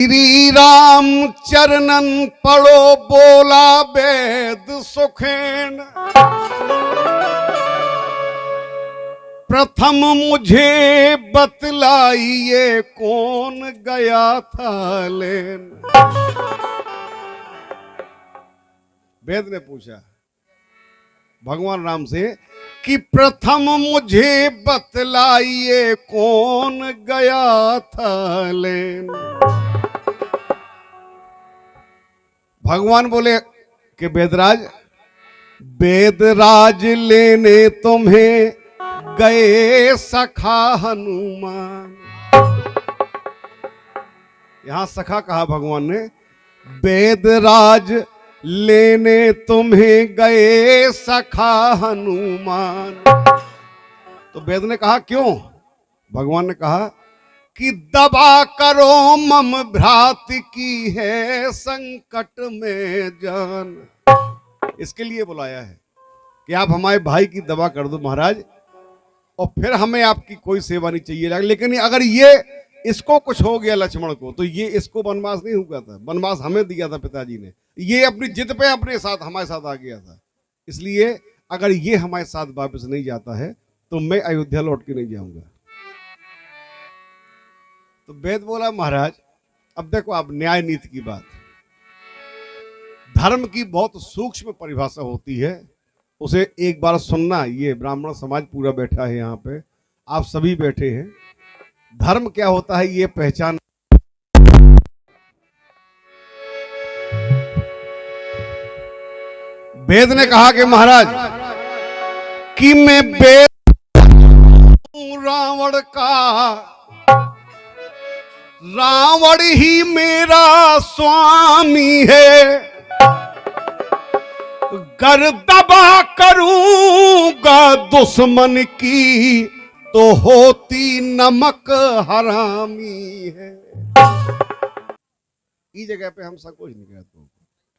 श्री राम चरणन पड़ो बोला वेद सुखेन। प्रथम मुझे बतलाइए कौन गया था लेन। वेद ने पूछा भगवान राम से कि प्रथम मुझे बतलाइए कौन गया था लेन। भगवान बोले कि वेदराज लेने तुम्हें गए सखा हनुमान। यहां सखा कहा भगवान ने, वेदराज लेने तुम्हें गए सखा हनुमान। तो वेद ने कहा क्यों? भगवान ने कहा कि दबा करो मम भ्रात की है संकट में जान। इसके लिए बुलाया है कि आप हमारे भाई की दवा कर दो महाराज, और फिर हमें आपकी कोई सेवा नहीं चाहिए। लेकिन अगर ये इसको कुछ हो गया लक्ष्मण को, तो ये इसको वनवास नहीं हुआ था, वनवास हमें दिया था पिताजी ने। ये अपनी जिद पे अपने साथ हमारे साथ आ गया था। इसलिए अगर ये हमारे साथ वापस नहीं जाता है तो मैं अयोध्या लौट के नहीं जाऊंगा। तो वेद बोला महाराज अब देखो आप न्याय नीति की बात, धर्म की बहुत सूक्ष्म परिभाषा होती है, उसे एक बार सुनना। ये ब्राह्मण समाज पूरा बैठा है यहाँ पे, आप सभी बैठे हैं। धर्म क्या होता है ये पहचान। वेद ने कहा कि महाराज कि मैं वेद रावण का, रावण ही मेरा स्वामी है। गर दबा करूंगा दुश्मन की तो होती नमक हरामी है। इस जगह पे हम सब कुछ नहीं कहते,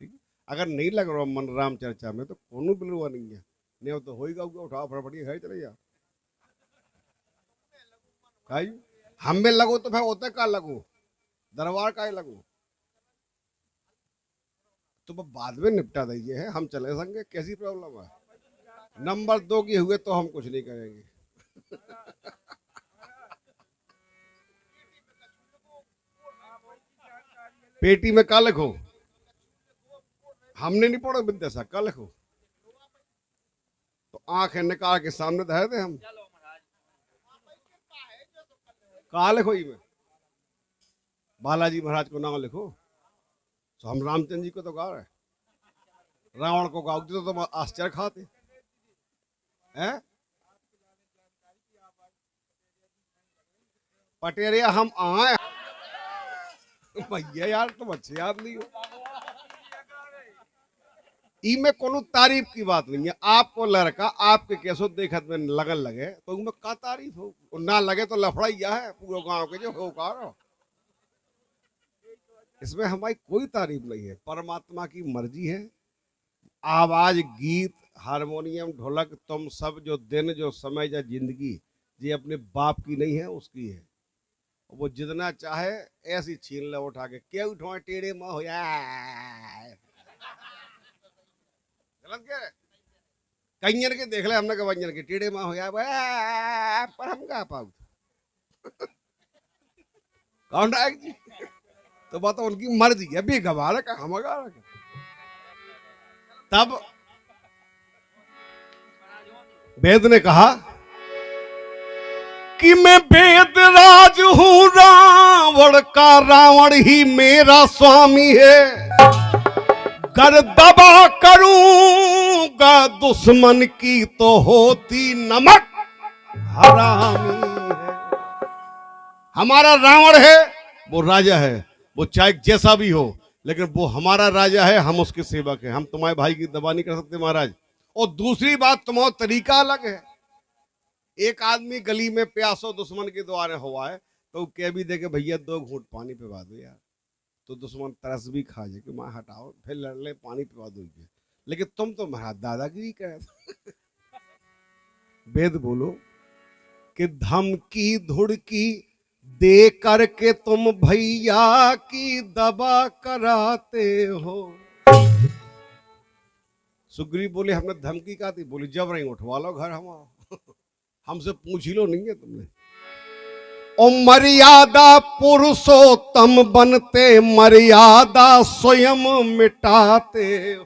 ठीक है? अगर नहीं लग रहा मन राम चर्चा में तो कोनो बिलवा नहीं है, नहीं तो होएगा उठाओ फटाफट है चले जा। हम में लगो तो फिर होते का लगो, दरबार का ही लगो, तो बाद में निपटा दीजिए है, हम चले संगे, कैसी प्रॉब्लम है? नंबर 2 की हुए तो हम कुछ नहीं करेंगे। पेटी में का लिखो, हमने नहीं पढ़ा विद्यासा, का लिखो तो आंखें निकाल के सामने धरे थे हम। का लिखो में बालाजी महाराज को नाम लिखो, तो हम रामचंद्र जी को तो गा रहे, रावण को गाओगे तो तुम आश्चर्य खाते हैं। पटेरिया हम आए भैया यार, तुम अच्छे आदमी हो। इनमें कोनो तारीफ की बात नहीं है। आपको लड़का आपके कैसो देखत में लगन लगे तो उनमें का तारीफ हो, ना लगे तो लफड़ाइया है पूरे गांव के जो होकार। इसमें हमारी कोई तारीफ नहीं है, परमात्मा की मर्जी है। आवाज, गीत, हारमोनियम, ढोलक, तुम सब जो दिन जो समय जो जिंदगी ये अपने बाप की नहीं है, उसकी है। वो जितना चाहे ऐसी छीन ले उठा के, क्या उठो टेढ़े माँ हो कंजर के देख ले हमने कंजर के टेढ़े माँ हो पर हम कहा पाऊ कौन जी, तो बात उनकी मर्जी है, भी गवार का हम गवार का। तब वेद ने कहा कि मैं वेदराज हूं रावण का, रावण ही मेरा स्वामी है। कर दबा करूंगा दुश्मन की तो होती नमक हरामी है। हमारा रावण है, वो राजा है, वो चाहे जैसा भी हो, लेकिन वो हमारा राजा है, हम उसके सेवक हैं। हम तुम्हारे भाई की दबा नहीं कर सकते महाराज। और दूसरी बात, तुम्हारा तरीका अलग है। एक आदमी गली में प्यासो दुश्मन के द्वारे हुआ है तो कह भी दे के भैया 2 घूंट पानी पिवा दो यार, तो दुश्मन तरस भी खा जाए कि मां हटाओ, फिर लड़ ले पानी पिवा दो। लेकिन तुम तो महाराज दादागिरी कर वेद बोलो कि धमकी धुड़की दे करके तुम भैया की दवा कराते हो। सुग्रीव बोले हमने धमकी का थी, बोली जब रही उठवा लो घर हमारा हमसे पूछ ही लो, नहीं है तुमने। ओ मर्यादा पुरुषोत्तम बनते मर्यादा स्वयं मिटाते हो।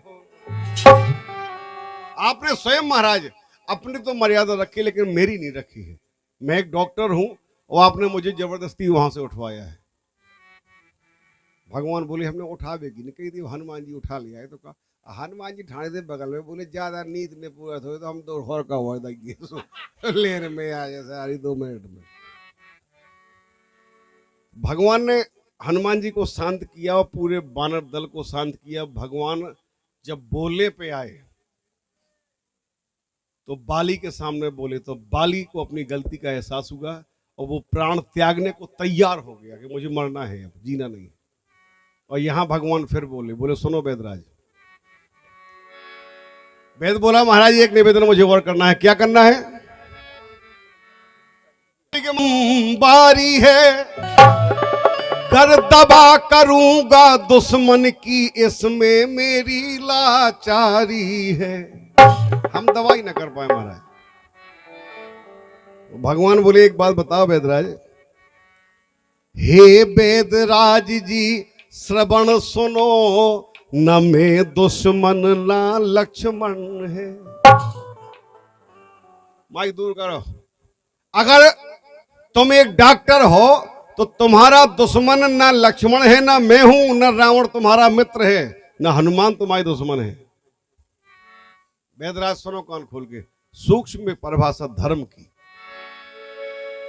आपने स्वयं महाराज अपनी तो मर्यादा रखी लेकिन मेरी नहीं रखी है। मैं एक डॉक्टर हूं और आपने मुझे जबरदस्ती वहां से उठवाया है। भगवान बोले हमने उठावेगी नहीं कही थी, हनुमान जी उठा लिया है। तो कहा हनुमान जी ठाणे से बगल में, बोले ज्यादा नींद ने पूरा हो तो हम तो और का हुआ लेने में आ जाए सारी 2 मिनट में। भगवान ने हनुमान जी को शांत किया और पूरे बानर दल को शांत किया। भगवान जब बोलने पे आए तो बाली के सामने बोले तो बाली को अपनी गलती का एहसास हुआ और वो प्राण त्यागने को तैयार हो गया कि मुझे मरना है, अब जीना नहीं। और यहां भगवान फिर बोले सुनो वेदराज। वेद बोला महाराज एक निवेदन मुझे और करना है। क्या करना है? बारी है कर दबा करूंगा दुश्मन की, इसमें मेरी लाचारी है। हम दवाई ना कर पाए महाराज। भगवान बोले एक बात बताओ वेदराज। हे वेदराज जी श्रवण सुनो, न में दुश्मन ना लक्ष्मण है। माइक दूर करो। अगर तुम एक डॉक्टर हो तो तुम्हारा दुश्मन ना लक्ष्मण है, ना मैं हूं, न रावण तुम्हारा मित्र है, न हनुमान तुम्हारी दुश्मन है। वेदराज सुनो कान खोल के, सूक्ष्म परिभाषा धर्म की।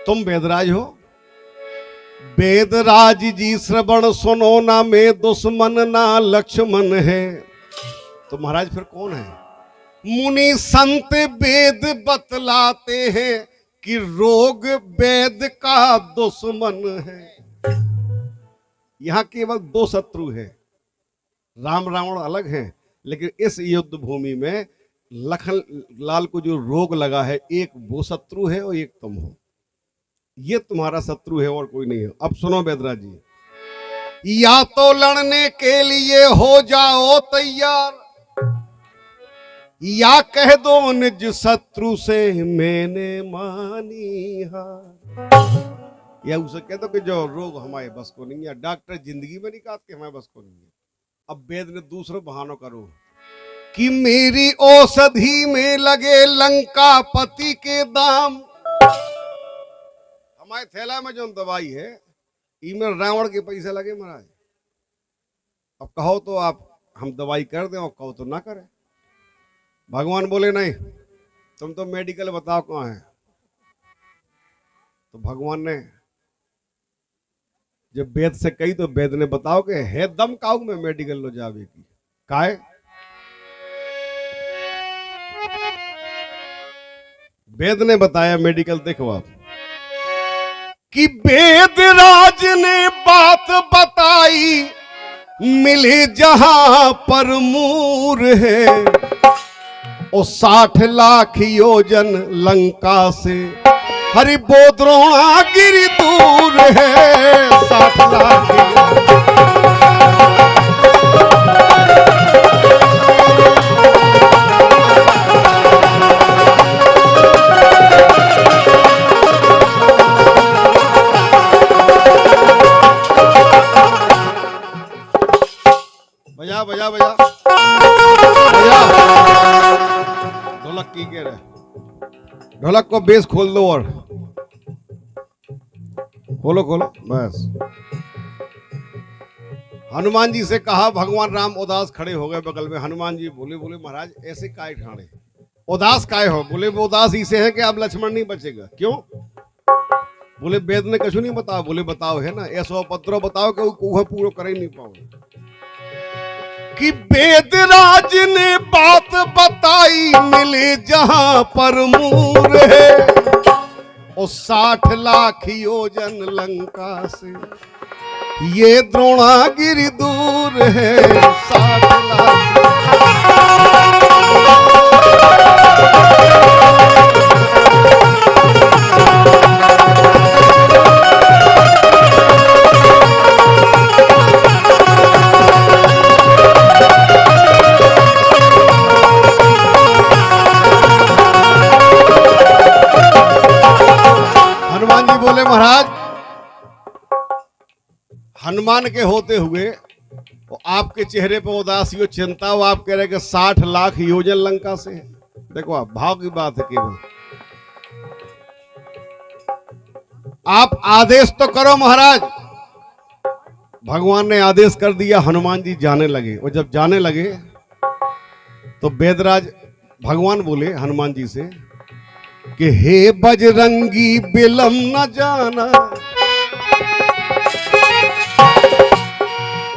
तुम वेदराज हो। वेदराज जी श्रवण सुनो, ना में दुश्मन ना लक्ष्मण है। तो महाराज फिर कौन है? मुनि संत वेद बतलाते हैं कि रोग वेद का दुश्मन है। यहां केवल 2 शत्रु है, राम रावण अलग है, लेकिन इस युद्ध भूमि में लखन लाल को जो रोग लगा है, एक वो शत्रु है और एक तुम हो। ये तुम्हारा शत्रु है और कोई नहीं है। अब सुनो वेदराज जी, या तो लड़ने के लिए हो जाओ तैयार, या कह दो निज शत्रु से मैंने मानी हार। या उसे कह दो कि जो रोग हमारे बस को नहीं है, डॉक्टर जिंदगी में नहीं कहा कि हमारे बस को नहीं है। अब वेद ने दूसरे बहानों करो कि मेरी औषधि में लगे लंका पति के दाम। हमारे थैला में जो दवाई है इनमें रावण के पैसे लगे महाराज। अब कहो तो आप हम दवाई कर दें और कहो तो ना करें। भगवान बोले नहीं, तुम तो मेडिकल बताओ कहां है। तो भगवान ने जब वेद से कही तो वेद ने बताओ कि है दम काऊ में मेडिकल लो जावे की काहे। वेद ने बताया मेडिकल देखो आप कि वेद राज ने बात बताई, मिले जहां पर मूर है, और 60 लाख योजन लंका से हरि बोद्रोणा गिरी दूर है। 60 लाख बजा बजा बजा बजा। ढोलक की कह रहे, ढोलक को बेस खोल दो और खोलो खोलो बस। हनुमान जी से कहा, भगवान राम उदास खड़े हो गए बगल में। हनुमान जी बोले महाराज ऐसे काय ठाणे उदास काय हो? बोले वो उदास इसे है कि अब लक्ष्मण नहीं बचेगा। क्यों? बोले वेद ने कछु नहीं बताओ। बोले बताओ है ना, ऐसा पत्रों बताओ कि वो पूरा कर ही नहीं पाओगे। कि वेदराज ने बात बताई, मिले जहां पर मूर है, और 60 लाख योजन लंका से ये द्रोणागिरि दूर है। 60 लाख महाराज हनुमान के होते हुए वो आपके चेहरे पर उदासी और चिंता, वो आप कह रहे कि 60 लाख योजन लंका से है। देखो आप भाव की बात है केवल। आप आदेश तो करो महाराज। भगवान ने आदेश कर दिया, हनुमान जी जाने लगे। और जब जाने लगे तो वेदराज भगवान बोले हनुमान जी से कि हे बजरंगी बिलम न जाना,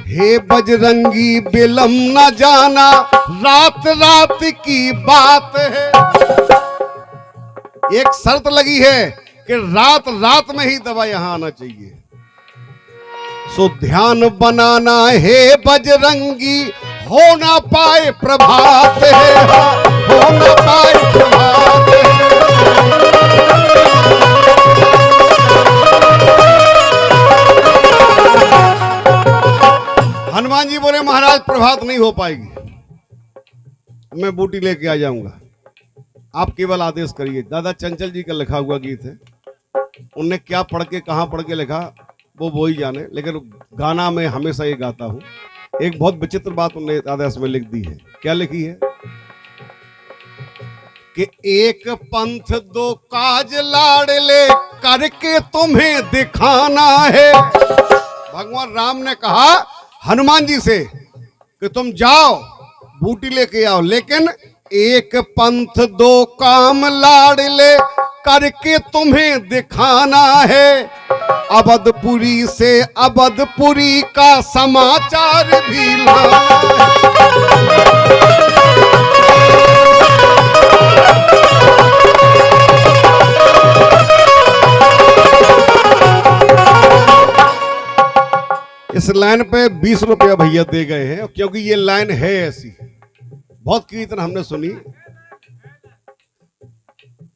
हे बजरंगी बिलम न जाना, रात रात की बात है। एक शर्त लगी है कि रात रात में ही दवा यहां आना चाहिए। सो ध्यान बनाना हे बजरंगी, हो ना पाए प्रभात है, हो ना पाए प्रभात है। हनुमान जी बोले महाराज प्रभात नहीं हो पाएगी, मैं बूटी लेके आ जाऊंगा, आप केवल आदेश करिए। दादा चंचल जी का लिखा हुआ गीत है, उनने क्या पढ़ के कहां पढ़ के लिखा वो ही जाने, लेकिन गाना में हमेशा ये गाता हूं। एक बहुत विचित्र बात उन्होंने आदेश में लिख दी है। क्या लिखी है कि एक पंथ दो काज लाडले, करके तुम्हें दिखाना है। भगवान राम ने कहा हनुमान जी से कि तुम जाओ बूटी लेके आओ, लेकिन एक पंथ दो काम लाडले, करके तुम्हें दिखाना है। अवधपुरी से अवधपुरी का समाचार भी लाना इस लाइन पे 20 रुपया भैया दे गए हैं, क्योंकि ये लाइन है ऐसी। बहुत कीर्तन हमने सुनी,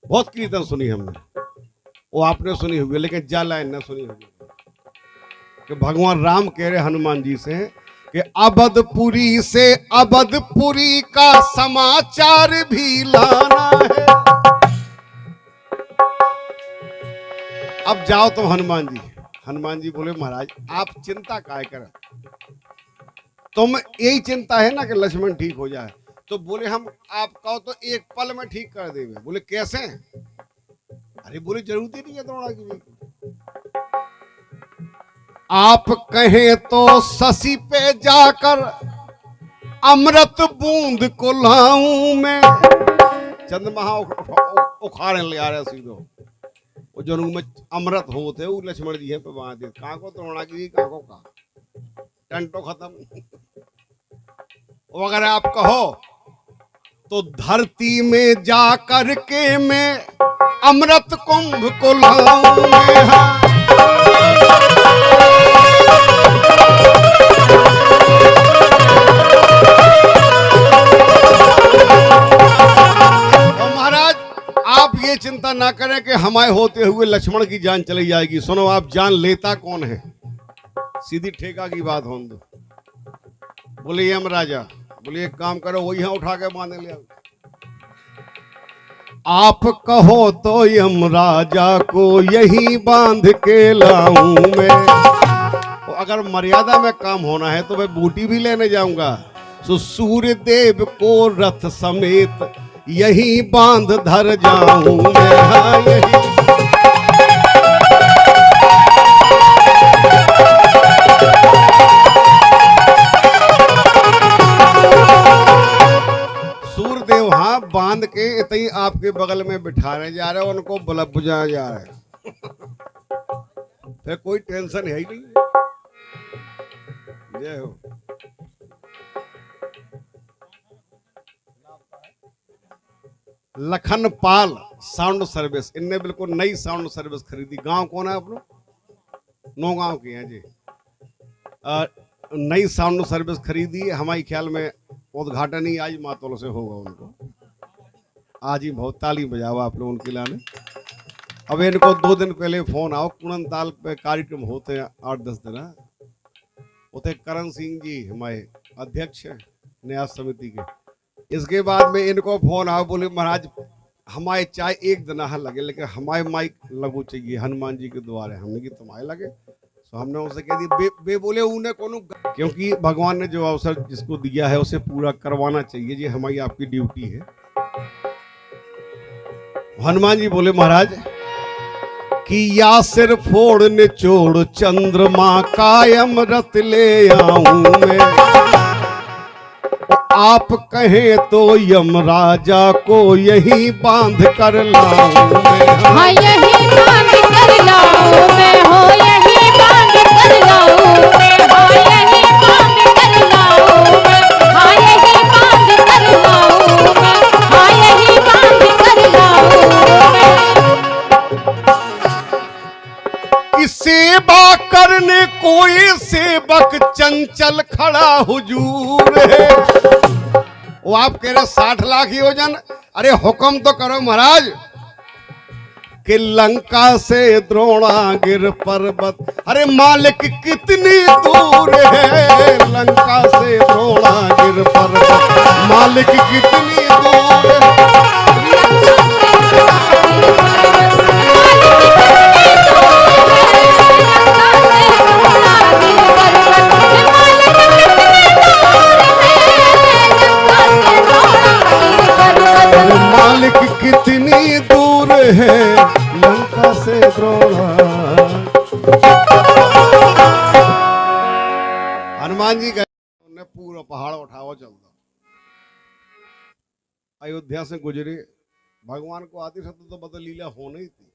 बहुत कीर्तन सुनी हमने, वो आपने सुनी होगी, लेकिन जा लाइन न सुनी होगी कि भगवान राम कह रहे हनुमान जी से कि अवधपुरी से अवधपुरी का समाचार भी लाना है। अब जाओ तुम हनुमान जी। हनुमान जी बोले महाराज आप चिंता काहे कर, तुम यही चिंता है ना कि लक्ष्मण ठीक हो जाए। तो बोले हम आप कहो तो एक पल में ठीक कर देंगे। बोले कैसे? अरे बोले जरूरत ही नहीं है द्रोणा की भी, आप कहें तो शशि पे जाकर अमृत बूंद को लाऊं मैं। चंद्रमा उखाड़े ले आ रहे सीधो, वो जो में अमृत होते वो लक्ष्मण जी है पे वहां दे, कहां को द्रोणा की कहां को कहा, टंटो खत्म। अगर आप कहो तो धरती में जा कर के मैं अमृत कुंभ को लाऊं मैं। महाराज आप ये चिंता ना करें कि हमारे होते हुए लक्ष्मण की जान चली जाएगी। सुनो आप, जान लेता कौन है, सीधी ठेका की बात होने दो। बोले यम राजा, बोले एक काम करो वो यहां उठा के बांधे ले आओ। आप कहो तो यम राजा को यही बांध के लाऊं मैं। तो अगर मर्यादा में काम होना है तो मैं बूटी भी लेने जाऊंगा। सो सूर्य देव को रथ समेत यही बांध धर जाऊं मैं। हाँ यही सूर्यदेव हाँ बांध के इतनी आपके बगल में बिठाने जा रहे हैं, उनको बल्ब बुझाया जा रहा है। फिर कोई टेंशन है ही नहीं। जय हो। लखनपाल साउंड सर्विस, इनने बिल्कुल नई साउंड सर्विस खरीदी। गांव कौन है आप लोग? नौगांव के हैं जी। नई साउंड सर्विस खरीदी, हमारे ख्याल में उद्घाटन ही आज मातोल से होगा उनको। आज ही बहुत ताली बजाओ आप लोग उनके लाने। अब इनको 2 दिन पहले फोन आओ, कुणनताल पे कार्यक्रम होते हैं 8-10 दिन। उते करण सिंह जी हमारे अध्यक्ष हैं न्यास समिति के। इसके बाद में इनको फोन आओ, बोले महाराज हमारे चाहे एक दनाहा लगे, लेकिन हमारे माइक लगू चाहिए हनुमान जी के द्वारे। हमने की तुम्हारे लगे, तो हमने उनसे कह दिया बे बोले उन्हें कौन, क्योंकि भगवान ने जो अवसर जिसको दिया है उसे पूरा करवाना चाहिए, ये हमारी आपकी ड्यूटी है। हनुमान जी बोले महाराज कि या सिर फोड़ निचोड़ चंद्रमा कायम रत ले आऊं मैं, आप कहें तो यमराजा को यही बांध कर लाऊं मैं। हाँ यही बांध कर लाऊं मैं, हो यही बांध कर लाऊं मैं, हाँ यही बांध कर लाऊं मैं, हाँ यही बांध कर लाऊं मैं, हाँ यही बांध कर लाऊं मैं। सेवा करने कोई सेवक चंचल खड़ा हुजूर है। वो आप कह रहे 60 लाख योजन, अरे हुक्म तो करो महाराज कि लंका से द्रोणागिर पर्वत, अरे मालिक कितनी दूर है, लंका से द्रोणागिर पर्वत मालिक कितनी दूर है। मालिक कितनी दूर है लंका से द्रोणा। हनुमान जी गए, उन्हें पूरा पहाड़ उठाओ चल दो। अयोध्या से गुजरे, भगवान को आदि सत्य तो बदल लीला होनी ही थी।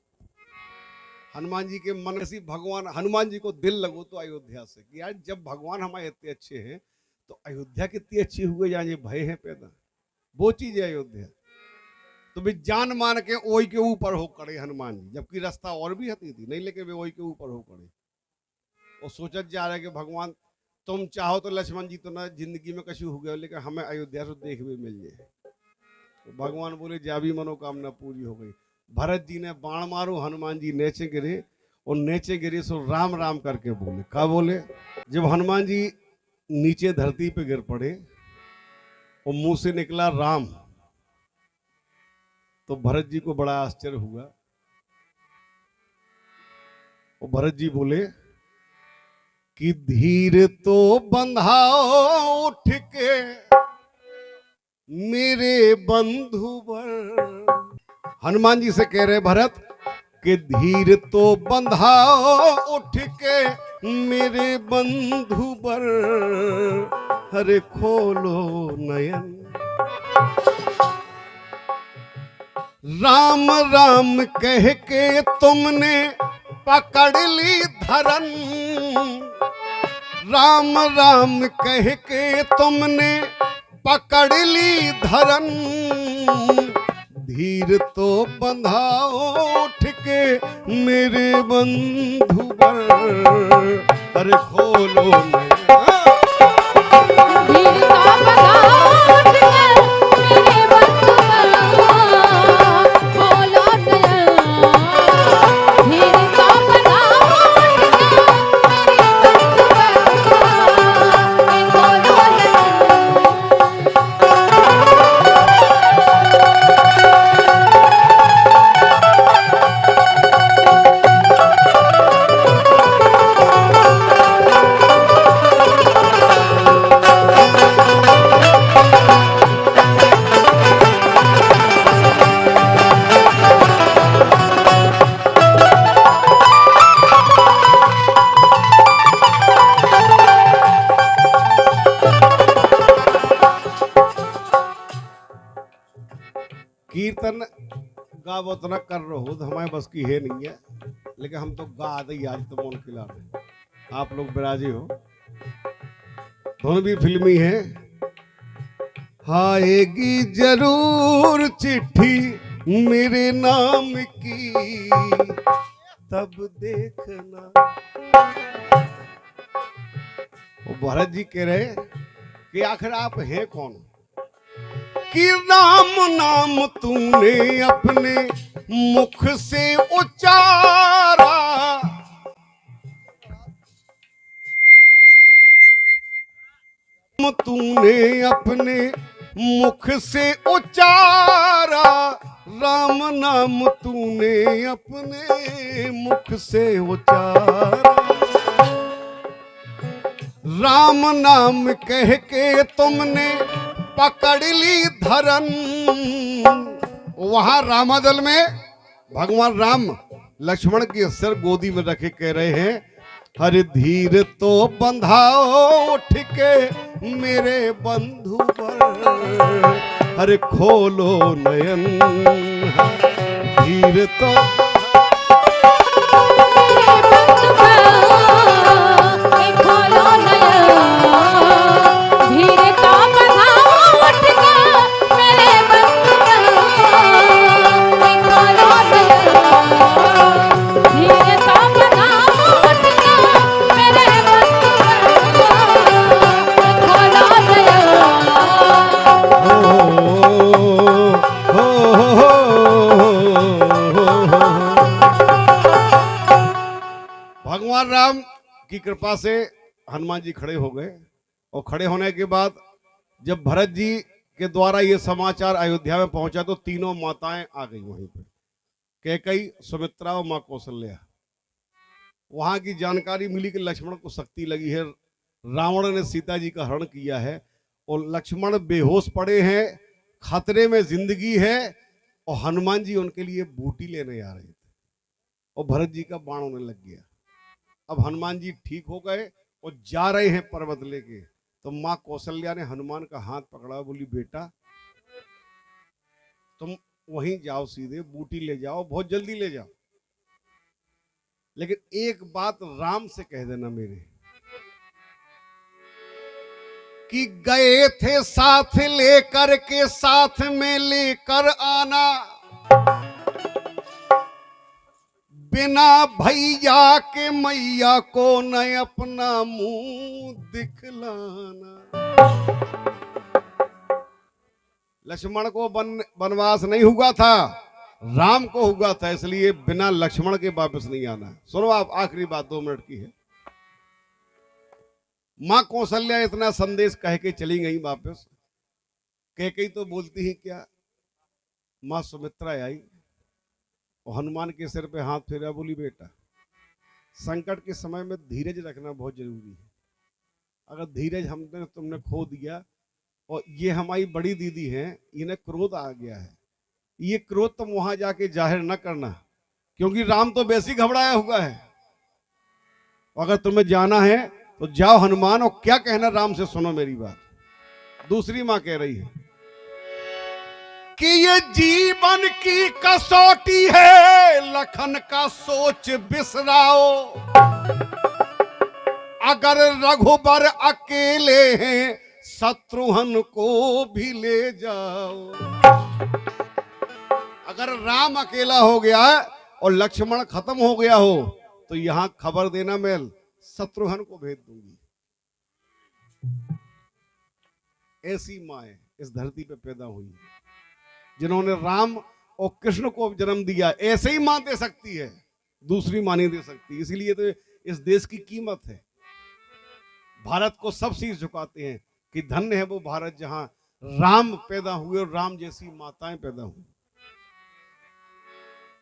हनुमान जी के मन ऐसी, भगवान हनुमान जी को दिल लगो तो अयोध्या से कि यार जब भगवान हमारे इतने अच्छे हैं तो अयोध्या कितनी अच्छी हुई, जहाँ ये भय है पैदा, वो चीज है अयोध्या। तो भी जान मान के ओई के ऊपर हो खड़े हनुमान जी, जबकि रास्ता और भी हती थी नहीं, लेकिन वे ओई के ऊपर हो खड़े और सोचत जा रहे कि भगवान तुम चाहो तो लक्ष्मण जी तो ना जिंदगी में कछु हो गया, लेकिन हमें अयोध्या से देख भी मिल जाए। तो भगवान बोले जा भी मनोकामना पूरी हो गई। भरत जी ने बाण मारो, हनुमान जी नीचे गिरे और नीचे गिरे सो राम राम करके बोले। क्या बोले? जब हनुमान जी नीचे धरती पे गिर पड़े और मुंह से निकला राम, तो भरत जी को बड़ा आश्चर्य हुआ और भरत जी बोले कि धीर तो बंधाओ उठ के मेरे बंधुवर। हनुमान जी से कह रहे भरत कि धीर तो बंधाओ उठ के मेरे बंधुवर, हरे खोलो नयन। राम राम कह के तुमने पकड़ ली धरन, राम राम कह के तुमने पकड़ ली धरन, धीर तो बंधाओ उठ के मेरे बंधुवर, अरे खोलो नयन। कीर्तन गाव उतना कर रहे हो तो हमारे बस की है नहीं है, लेकिन हम तो गा दे आज तो मौन खिला रहे। आप लोग बिराजी हो, धुन भी फिल्मी है। आएगी जरूर चिट्ठी मेरे नाम की, तब देखना। वो भरत जी कह रहे कि आखिर आप हैं कौन कि राम नाम तूने अपने मुख से उच्चारा, तूने अपने मुख से उच्चारा, राम नाम तूने अपने मुख से उचारा, राम नाम कह के तुमने पकड़ ली धरन। वहां रामादल में भगवान राम लक्ष्मण के सिर गोदी में रखे कह रहे हैं, हर धीर तो बंधाओ उठ के मेरे बंधु पर, हर खोलो नयन धीर तो भगवान राम की कृपा से हनुमान जी खड़े हो गए। और खड़े होने के बाद जब भरत जी के द्वारा ये समाचार अयोध्या में पहुंचा तो तीनों माताएं आ गई वहीं पे, कैकेयी, सुमित्रा और मां कौशल्या। वहां की जानकारी मिली कि लक्ष्मण को शक्ति लगी है, रावण ने सीता जी का हरण किया है और लक्ष्मण बेहोश पड़े हैं, खतरे में जिंदगी है, और हनुमान जी उनके लिए बूटी लेने आ रहे थे और भरत जी का बाण होने लग गया। अब हनुमान जी ठीक हो गए और जा रहे हैं पर्वत लेके, तो मां कौशल्या ने हनुमान का हाथ पकड़ा, बोली बेटा तुम वहीं जाओ, सीधे बूटी ले जाओ, बहुत जल्दी ले जाओ, लेकिन एक बात राम से कह देना मेरे, कि गए थे साथ लेकर के साथ में लेकर आना, बिना भैया के मैया को न अपना मुंह दिखलाना। लक्ष्मण को वनवास नहीं हुआ था, राम को हुआ था, इसलिए बिना लक्ष्मण के वापस नहीं आना। सुनो आप, आखिरी बात 2 मिनट की है। मां कौशल्या इतना संदेश कह के चली गई वापस। कैकेयी तो बोलती ही क्या, मां सुमित्रा आई और हनुमान के सिर पे हाथ फेरा, बोली बेटा संकट के समय में धीरज रखना बहुत जरूरी है। अगर धीरज हमने तुमने खो दिया, और ये हमारी बड़ी दीदी हैं, इन्हें क्रोध आ गया है, ये क्रोध तुम वहां जाके जाहिर न करना, क्योंकि राम तो वैसे ही घबराया हुआ है। अगर तुम्हें जाना है तो जाओ हनुमान, और क्या कहना राम से सुनो मेरी बात। दूसरी मां कह रही है कि ये जीवन की कसौटी है, लखन का सोच बिसराओ, अगर रघुबर अकेले हैं शत्रुघ्न को भी ले जाओ। अगर राम अकेला हो गया और लक्ष्मण खत्म हो गया हो तो यहां खबर देना, मैं शत्रुघ्न को भेज दूंगी। ऐसी माएं इस धरती पे पैदा हुई जिन्होंने राम और कृष्ण को जन्म दिया। ऐसे ही मां दे सकती है, दूसरी मां नहीं दे सकती। इसीलिए तो इस देश की कीमत है। भारत को सब शीश झुकाते हैं कि धन्य है वो भारत जहां राम पैदा हुए और राम जैसी माताएं पैदा हुई।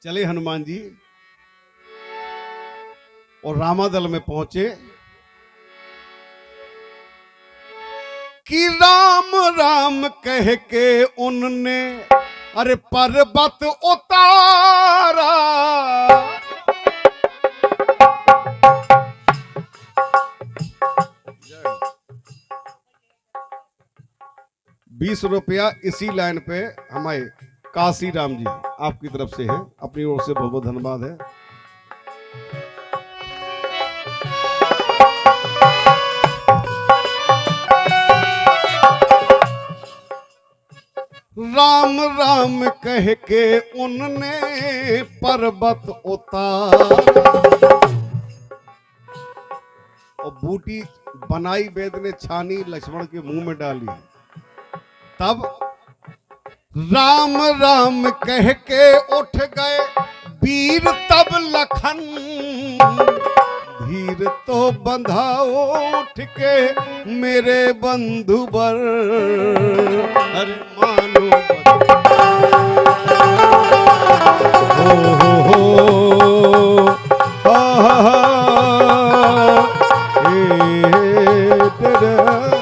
चले हनुमान जी और रामादल में पहुंचे कि राम राम कह के उनने अरे पर्वत उतारा, 20 रुपया इसी लाइन पे हमारे काशी राम जी आपकी तरफ से है, अपनी ओर से बहुत बहुत धन्यवाद है। राम राम कह के उनने पर्वत उतार, और बूटी बनाई वेद ने छानी, लक्ष्मण के मुंह में डाली। तब राम राम कह के उठ गए वीर तब लखन, धीर तो बंधाओ उठ के मेरे बंधु बर, अरे मानो डेरे